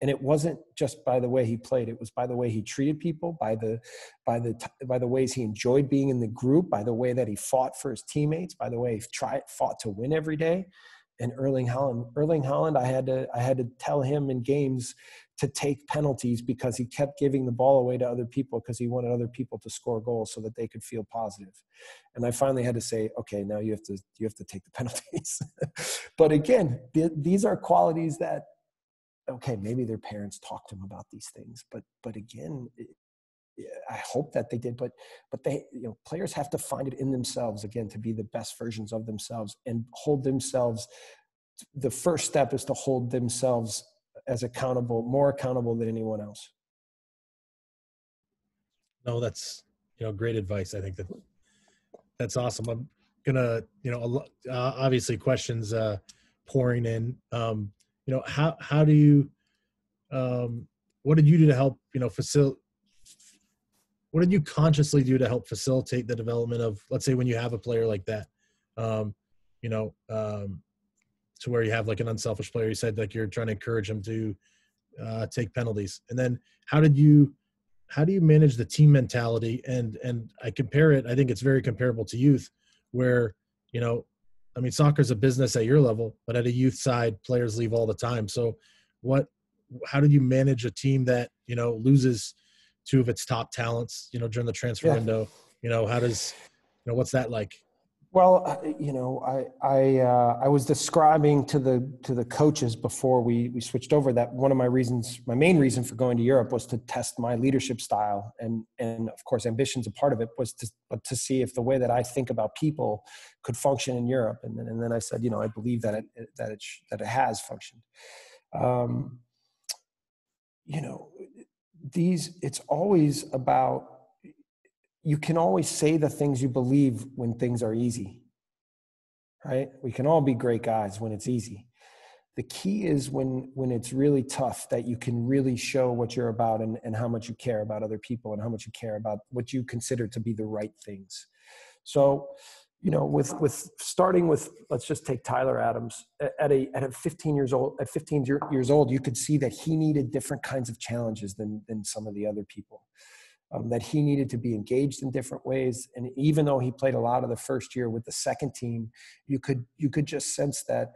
And it wasn't just by the way he played; it was by the way he treated people, by the ways he enjoyed being in the group, by the way that he fought for his teammates, by the way he fought to win every day. And Erling Haaland, I had to tell him in games to take penalties because he kept giving the ball away to other people because he wanted other people to score goals so that they could feel positive. And I finally had to say, okay, now you have to take the penalties. But again, these are qualities that, okay, maybe their parents talked to them about these things, but again, I hope that they did, but they, players have to find it in themselves again to be the best versions of themselves and hold themselves. The first step is to hold themselves as more accountable than anyone else. No, that's, great advice. I think that's awesome. I'm gonna, obviously questions pouring in. How do you, what did you do to help, what did you consciously do to help facilitate the development of, let's say, when you have a player like that, to where you have like an unselfish player, you said like you're trying to encourage him to take penalties. And then how do you manage the team mentality? And I compare it, I think it's very comparable to youth where, soccer is a business at your level, but at a youth side, players leave all the time. So how did you manage a team that, loses two of its top talents, during the transfer window? What's that like? Well, I was describing to the coaches before we switched over that one of my main reason for going to Europe was to test my leadership style, and of course ambition's a part of it, was to see if the way that I think about people could function in Europe, and then I said, I believe that it has functioned. It's always about. You can always say the things you believe when things are easy, right? We can all be great guys when it's easy. The key is when it's really tough that you can really show what you're about and how much you care about other people and how much you care about what you consider to be the right things. So, with starting with, let's just take Tyler Adams at 15 years old, you could see that he needed different kinds of challenges than some of the other people. That he needed to be engaged in different ways. And even though he played a lot of the first year with the second team, you could just sense that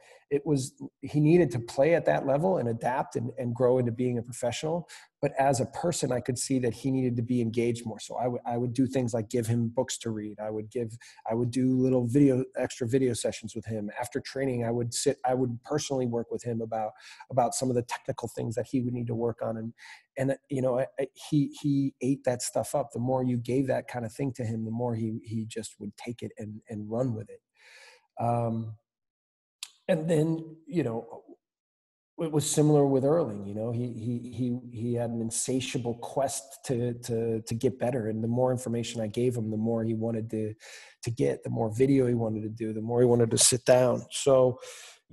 he needed to play at that level and adapt and grow into being a professional. But as a person, I could see that he needed to be engaged more. So I would do things like give him books to read. I would do little extra video sessions with him. After training, I would personally work with him about some of the technical things that he would need to work on. And he ate that stuff up. The more you gave that kind of thing to him, the more he just would take it and run with it. And then, it was similar with Erling. He had an insatiable quest to get better. And the more information I gave him, the more he wanted to get, the more video he wanted to do, the more he wanted to sit down. So,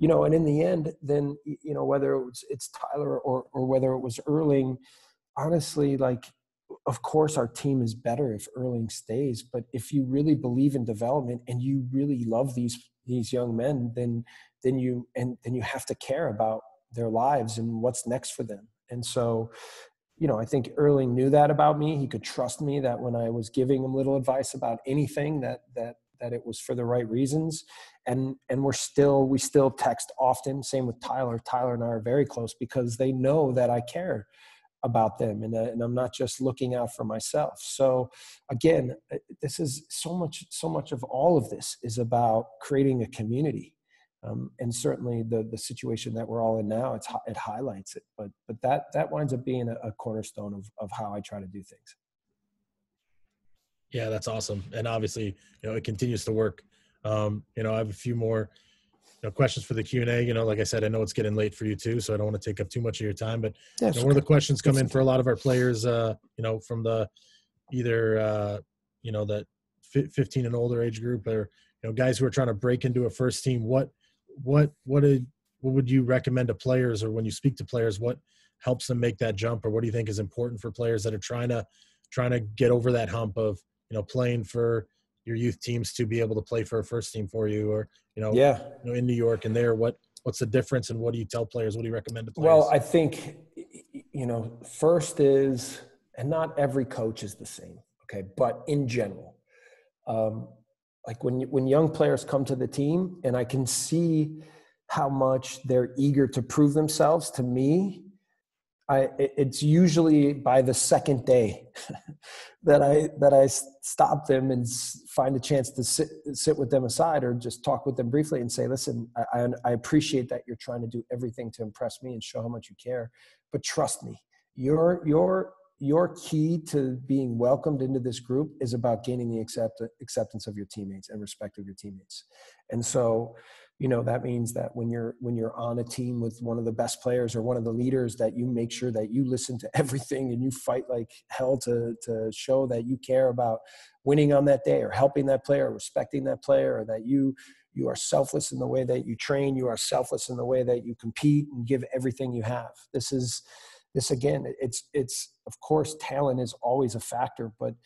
and in the end, then, whether it's Tyler or whether it was Erling, honestly, like, of course our team is better if Erling stays, but if you really believe in development and you really love these young men, then you have to care about their lives and what's next for them. And so, I think Erling knew that about me. He could trust me that when I was giving him little advice about anything, that it was for the right reasons. And we still text often. Same with Tyler. Tyler and I are very close because they know that I care about them, and I'm not just looking out for myself. So again, this is so much of all of this is about creating a community. And certainly the situation that we're all in now, it highlights it, but that winds up being a cornerstone of how I try to do things. Yeah, that's awesome. And obviously, it continues to work. I have a few more questions for the Q&A. Like I said, I know it's getting late for you too, so I don't want to take up too much of your time, but one of the questions come in for a lot of our players, from the either, that 15 and older age group, or, guys who are trying to break into a first team. What would you recommend to players, or when you speak to players, what helps them make that jump, or what do you think is important for players that are trying to get over that hump of, playing for your youth teams to be able to play for a first team for you, or, in New York and there, what's the difference, and what do you tell players? What do you recommend to players? Well, I think, first is, and not every coach is the same. Okay. But in general, like when young players come to the team and I can see how much they're eager to prove themselves to me, it's usually by the second day that I stop them and find a chance to sit with them aside, or just talk with them briefly and say, listen, I appreciate that you're trying to do everything to impress me and show how much you care, but trust me, your key to being welcomed into this group is about gaining the acceptance of your teammates and respect of your teammates. And so, that means that when you're on a team with one of the best players or one of the leaders, that you make sure that you listen to everything and you fight like hell to show that you care about winning on that day, or helping that player, or respecting that player, or that you are selfless in the way that you train, you are selfless in the way that you compete and give everything you have. This again, it's of course, talent is always a factor, but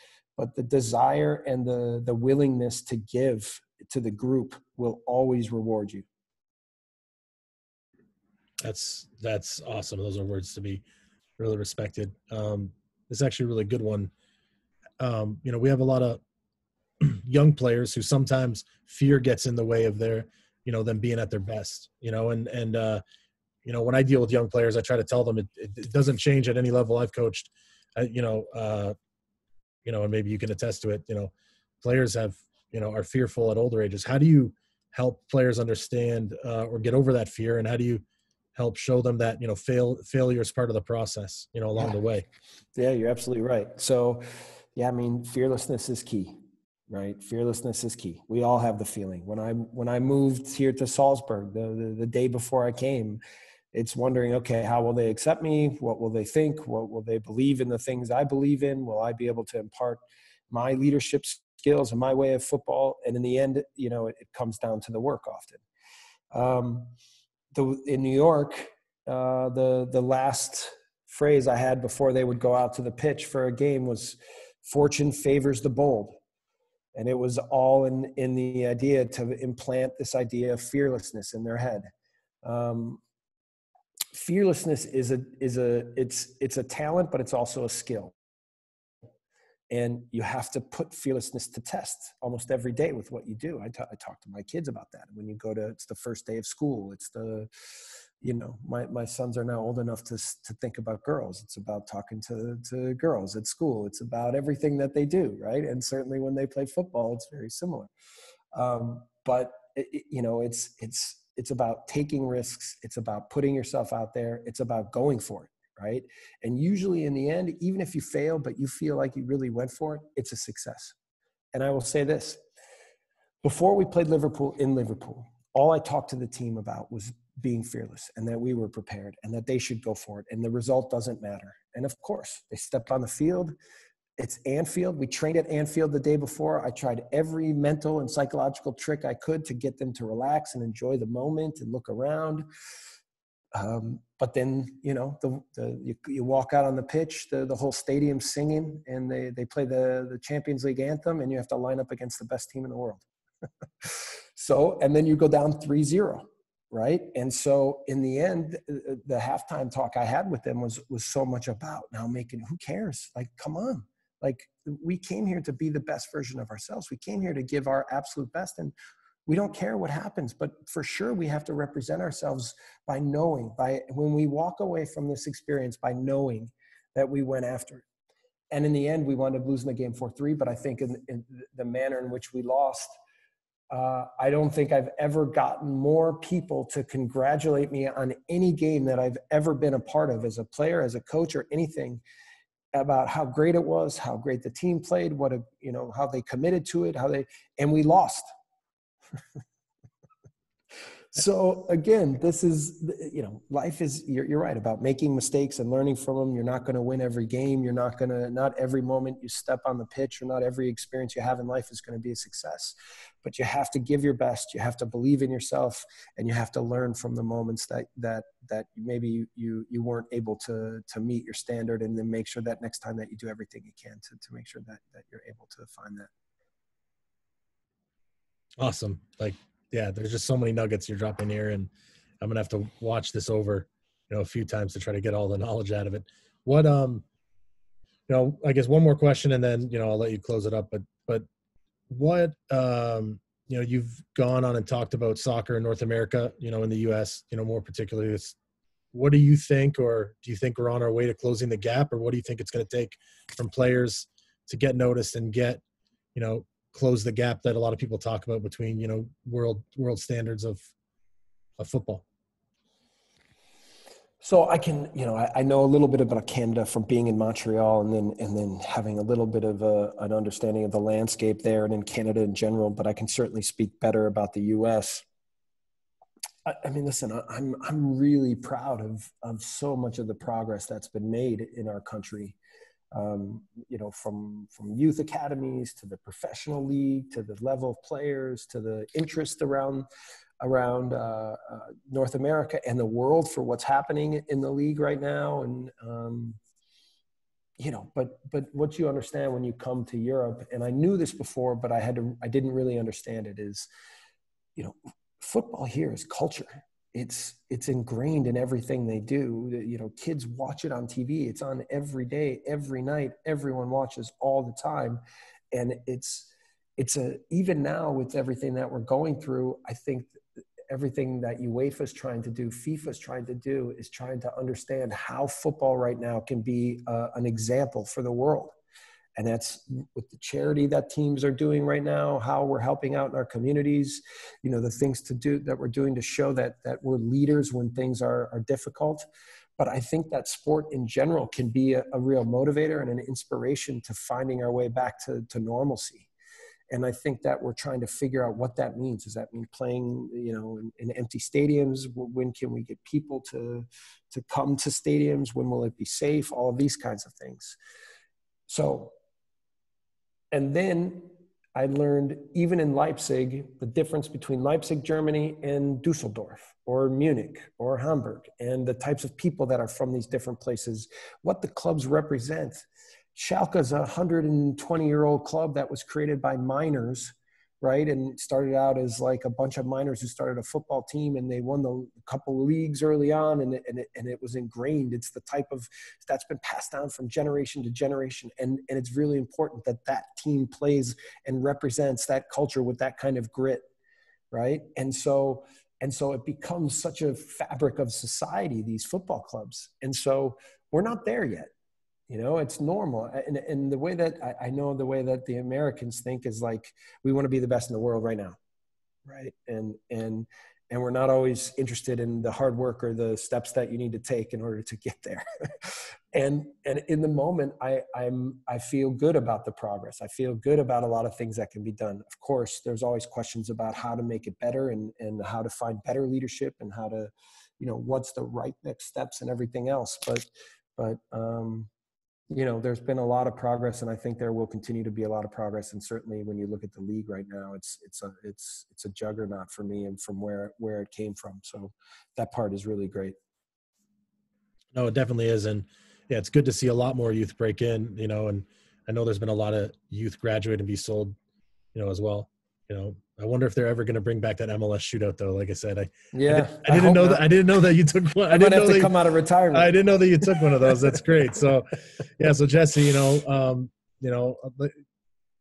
the desire and the willingness to give to the group will always reward you. That's awesome. Those are words to be really respected. It's actually a really good one. We have a lot of young players who sometimes fear gets in the way of their, them being at their best, and when I deal with young players, I try to tell them it doesn't change at any level I've coached, and maybe you can attest to it. Players are fearful at older ages. How do you help players understand or get over that fear, and how do you help show them that failure is part of the process along the way? Yeah, you're absolutely right. So fearlessness is key, right? Fearlessness is key. We all have the feeling. When I moved here to Salzburg, the day before I came, it's wondering, okay, how will they accept me? What will they think? What will they believe in the things I believe in? Will I be able to impart my leadership skills and my way of football? And in the end, it comes down to the work often. In New York, the last phrase I had before they would go out to the pitch for a game was, "Fortune favors the bold." And it was all in the idea to implant this idea of fearlessness in their head. Fearlessness is a talent, but it's also a skill. And you have to put fearlessness to test almost every day with what you do. I talk to my kids about that. When you it's the first day of school. It's my sons are now old enough to think about girls. It's about talking to girls at school. It's about everything that they do, right? And certainly when they play football, it's very similar. But it's about taking risks. It's about putting yourself out there. It's about going for it. Right. And usually in the end, even if you fail, but you feel like you really went for it, it's a success. And I will say this, before we played Liverpool in Liverpool, all I talked to the team about was being fearless, and that we were prepared, and that they should go for it. And the result doesn't matter. And of course, they stepped on the field. It's Anfield. We trained at Anfield the day before. I tried every mental and psychological trick I could to get them to relax and enjoy the moment and look around. But then, you walk out on the pitch, the whole stadium singing, and they play the Champions League anthem, and you have to line up against the best team in the world. And then you go down 3-0, right? And so in the end, the halftime talk I had with them was so much about now making, who cares? Like, come on. Like, we came here to be the best version of ourselves. We came here to give our absolute best, and we don't care what happens, but for sure we have to represent ourselves by knowing, when we walk away from this experience, by knowing that we went after it. And in the end, we wound up losing the game 4-3, but I think in the manner in which we lost, I don't think I've ever gotten more people to congratulate me on any game that I've ever been a part of as a player, as a coach, or anything, about how great it was, how great the team played, how they committed to it, and we lost. So again, this is, life is, you're right about making mistakes and learning from them. You're not going to win every game. Not every moment you step on the pitch, or not every experience you have in life is going to be a success, but you have to give your best. You have to believe in yourself, and you have to learn from the moments that maybe you weren't able to meet your standard, and then make sure that next time that you do everything you can to make sure that you're able to find that. Awesome. Yeah, there's just so many nuggets you're dropping here, and I'm going to have to watch this over, a few times to try to get all the knowledge out of it. What, I guess one more question, and then, I'll let you close it up, but what, you've gone on and talked about soccer in North America, in the US, more particularly, what do you think, or do you think we're on our way to closing the gap, or what do you think it's going to take from players to get noticed and get, close the gap that a lot of people talk about between, world standards of football? So I can, I know a little bit about Canada from being in Montreal, and then having a little bit of an understanding of the landscape there and in Canada in general, but I can certainly speak better about the US. I mean, listen, I'm really proud of so much of the progress that's been made in our country. From youth academies to the professional league, to the level of players, to the interest around North America and the world for what's happening in the league right now. And, but what you understand when you come to Europe, and I knew this before, but I didn't really understand it, is, football here is culture. It's ingrained in everything they do. Kids watch it on TV. It's on every day, every night. Everyone watches all the time. And even now with everything that we're going through, I think everything that UEFA is trying to do, FIFA is trying to do, is trying to understand how football right now can be an example for the world. And that's with the charity that teams are doing right now, how we're helping out in our communities, the things to do that we're doing to show that we're leaders when things are difficult. But I think that sport in general can be a real motivator and an inspiration to finding our way back to normalcy. And I think that we're trying to figure out what that means. Does that mean playing, in empty stadiums? When can we get people to come to stadiums? When will it be safe? All of these kinds of things. So, and then I learned, even in Leipzig, the difference between Leipzig, Germany, and Dusseldorf, or Munich, or Hamburg, and the types of people that are from these different places, what the clubs represent. Schalke is a 120-year-old club that was created by miners, right? And started out as like a bunch of miners who started a football team, and they won a couple of leagues early on, and it was ingrained. It's the type of, that's been passed down from generation to generation. And it's really important that team plays and represents that culture with that kind of grit, right? And so it becomes such a fabric of society, these football clubs. And so we're not there yet. It's normal. And the way that I know, the way that the Americans think is like, we want to be the best in the world right now. Right. And we're not always interested in the hard work or the steps that you need to take in order to get there. and in the moment, I feel good about the progress. I feel good about a lot of things that can be done. Of course, there's always questions about how to make it better, and how to find better leadership, and how to, what's the right next steps and everything else. But there's been a lot of progress, and I think there will continue to be a lot of progress. And certainly when you look at the league right now, it's a juggernaut for me, and from where it came from. So that part is really great. No, it definitely is. And yeah, it's good to see a lot more youth break in, and I know there's been a lot of youth graduate and be sold, as well, I wonder if they're ever going to bring back that MLS shootout, though. Like I said, I didn't know that. I didn't know that you took one. I might have to come out of retirement. I didn't know that you took one of those. That's great. So, yeah. So Jesse,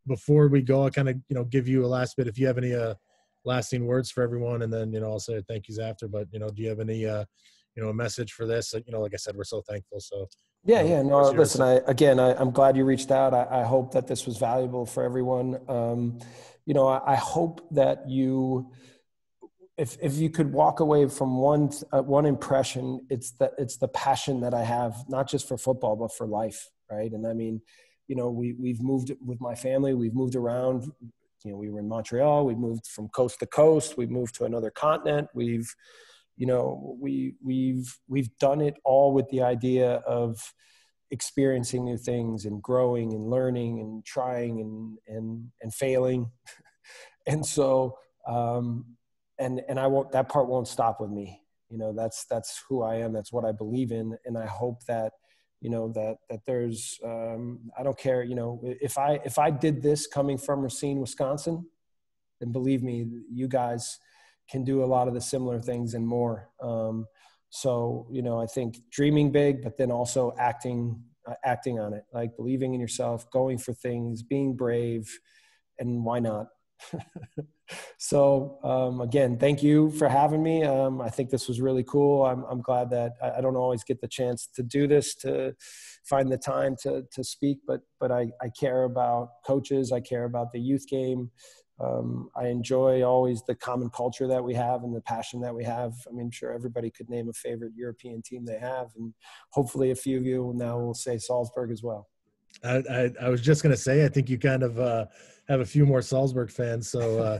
before we go, I'll kind of, give you a last bit. If you have any lasting words for everyone, and then, I'll say thank yous after. But, do you have any, a message for this? Like I said, we're so thankful. So, yeah. No, listen, I'm glad you reached out. I hope that this was valuable for everyone. I hope that if you could walk away from one impression, it's the passion that I have, not just for football, but for life. Right. And I mean, we've moved with my family, we've moved around, we were in Montreal, we moved from coast to coast, we moved to another continent. We've done it all with the idea of experiencing new things and growing and learning and trying and failing. And so, and I won't, that part won't stop with me. That's who I am. That's what I believe in. And I hope that, that there's, I don't care, if I did this coming from Racine, Wisconsin, then believe me, you guys can do a lot of the similar things and more. So, I think dreaming big, but then also acting on it, like believing in yourself, going for things, being brave, and why not? So, again, thank you for having me. I think this was really cool. I'm glad that I don't always get the chance to do this, to find the time to speak, but I care about coaches. I care about the youth game. I enjoy always the common culture that we have and the passion that we have. I mean, I'm sure everybody could name a favorite European team they have, and hopefully a few of you now will say Salzburg as well. I was just going to say, I think you kind of have a few more Salzburg fans. So,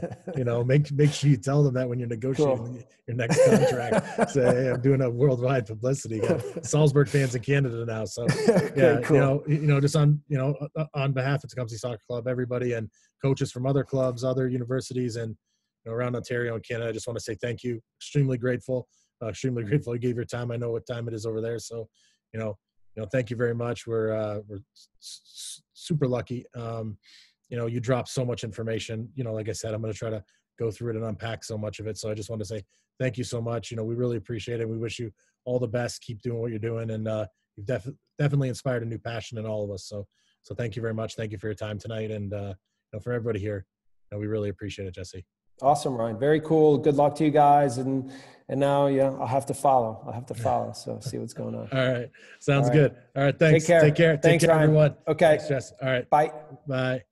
make sure you tell them that when you're negotiating your next contract. Say, hey, I'm doing a worldwide publicity. Got Salzburg fans in Canada now. So, yeah, cool. Just on behalf of Tecumseh Soccer Club, everybody, and coaches from other clubs, other universities, and around Ontario and Canada, I just want to say thank you. Extremely grateful. You gave your time. I know what time it is over there. So, thank you very much. We're super lucky. You dropped so much information. Like I said, I'm going to try to go through it and unpack so much of it. So I just want to say thank you so much. We really appreciate it. We wish you all the best. Keep doing what you're doing, and you've definitely inspired a new passion in all of us. So thank you very much. Thank you for your time tonight, and for everybody here, we really appreciate it, Jesse. Awesome, Ryan. Very cool. Good luck to you guys. And now, I'll have to follow. So see what's going on. All right. Sounds good. All right. Thanks. Take care. Take care. Thanks, Take care, Ryan. everyone. Okay. Thanks, Jess. All right. Bye. Bye.